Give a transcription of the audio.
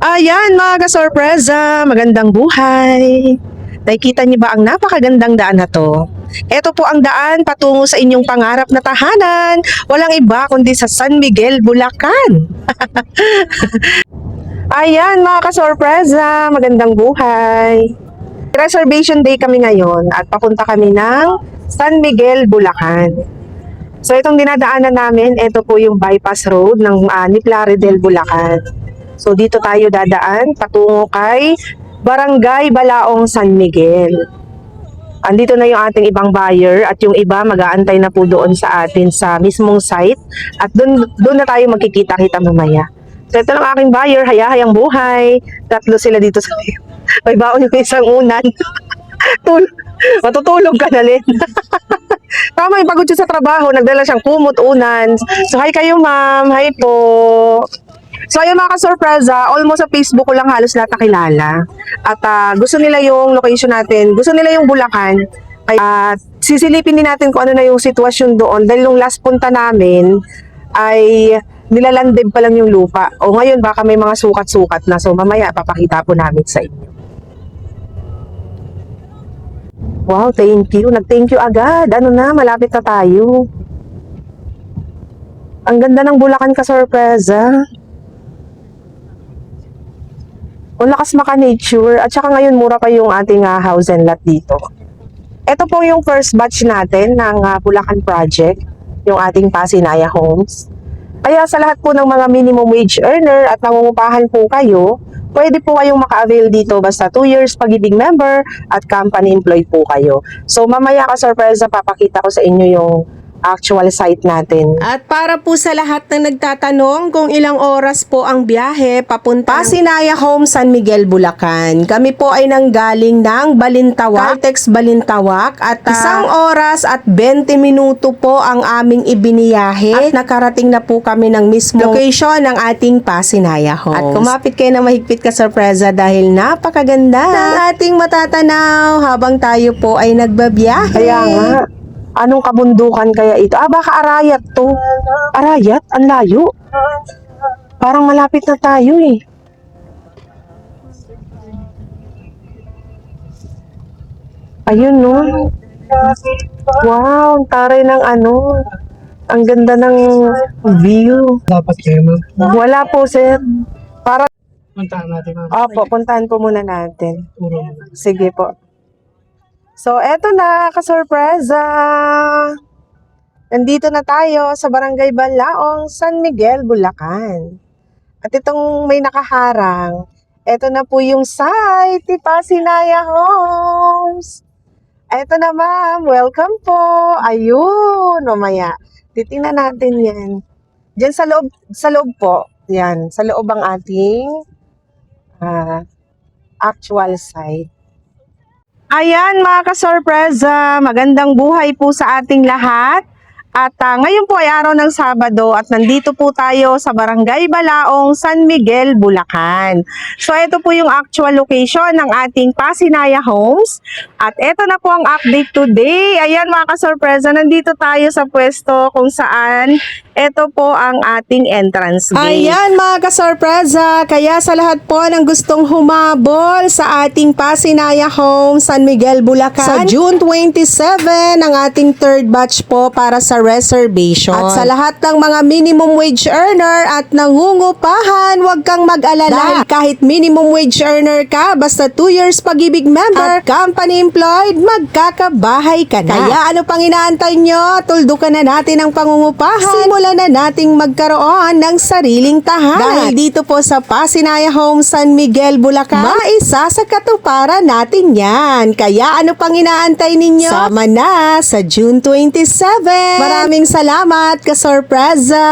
Ayan mga kasorpresa, magandang buhay. Nakikita niyo ba ang napakagandang daan na to? Ito po ang daan patungo sa inyong pangarap na tahanan. Walang iba kundi sa San Miguel, Bulacan. Ayan mga kasorpresa, magandang buhay. Reservation day kami ngayon at papunta kami ng San Miguel, Bulacan. So itong dinadaanan namin, ito po yung bypass road ng Niplaridel, Bulacan. So dito tayo dadaan patungo kay Barangay Balaong San Miguel. Andito na yung ating ibang buyer at yung iba mag-aantay na po doon sa atin sa mismong site at doon na tayo magkikita-kita mamaya. So ito lang aking buyer, hayahayang buhay. Tatlo sila dito sa may baon yung isang unan. Matutulog ka na rin. Tama, yung pagod siya sa trabaho, nagdala siyang kumot, unan. So hi kayo ma'am, hi po. So ayun mga ka-sorpresa, almost sa Facebook ko lang halos lahat nakilala. At gusto nila yung location natin, gusto nila yung Bulacan. Kaya sisilipin din natin kung ano na yung sitwasyon doon. Dahil nung last punta namin ay nilalandib pa lang yung lupa. O ngayon baka may mga sukat-sukat na. So mamaya papakita po namin sa inyo. Wow, thank you. Nag-thank you agad. Ano na, malapit na tayo. Ang ganda ng Bulacan ka-sorpresa. Ang lakas maka-nature. At saka ngayon, mura pa yung ating house and lot dito. Ito po yung first batch natin ng Bulacan Project. Yung ating Pasinaya Homes. Kaya sa lahat po ng mga minimum wage earner at nangungupahan po kayo, pwede po kayong maka-avail dito basta 2 years pag-ibig member at company employed po kayo. So mamaya ka-sorpresa, papakita ko sa inyo yung actual site natin. At para po sa lahat na nagtatanong kung ilang oras po ang biyahe papunta Pasinaya Home, San Miguel, Bulacan. Kami po ay nanggaling ng Balintawak, Caltex Balintawak at 1 oras at 20 minuto po ang aming ibiniyahe at nakarating na po kami ng mismo location ng ating Pasinaya Home. At kumapit kayo na mahigpit ka sorpresa dahil napakaganda ng ating matatanaw habang tayo po ay nagbabiyahe. Kaya nga, anong kabundukan kaya ito? Baka Arayat to. Arayat? Ang layo. Parang malapit na tayo eh. Ayun no. Wow, ang taray ng ano. Ang ganda ng view. Dapat kayo Wala po sir. Para, puntahan natin. opo, puntahan po muna natin. Turo mo na. Sige po. So, eto na, kasorpresa. Nandito na tayo sa Barangay Balaong, San Miguel, Bulacan. At itong may nakaharang, eto na po yung site ni Pasinaya Homes. Eto na ma'am, welcome po. Ayun, mamaya. Titingnan natin yan. Diyan sa loob po. Yan, sa loob ang ating actual site. Ayan mga ka-sorpresa, magandang buhay po sa ating lahat. At ngayon po ay araw ng Sabado at nandito po tayo sa Barangay Balaong, San Miguel, Bulacan. So ito po yung actual location ng ating Pasinaya Homes. At ito na po ang update today. Ayan mga ka-sorpresa, nandito tayo sa pwesto kung saan ito po ang ating entrance gate. Ayan mga kasorpresa, kaya sa lahat po ng gustong humabol sa ating Pasinaya Home, San Miguel, Bulacan, sa June 27 ang ating third batch po para sa reservation. At sa lahat ng mga minimum wage earner at nangungupahan, huwag kang mag-alala. Dahil kahit minimum wage earner ka, basta 2 years pag-ibig member at company employed, magkakabahay ka na. Kaya ano pang inaantay nyo? Tuldukan na natin ang pangungupahan. Simulan na nating magkaroon ng sariling tahanan. Dahil dito po sa Pasinaya Home, San Miguel, Bulacan, maisa sa katuparan natin yan. Kaya ano pang inaantay ninyo? Sama na sa June 27. Maraming salamat, ka-sorpresa!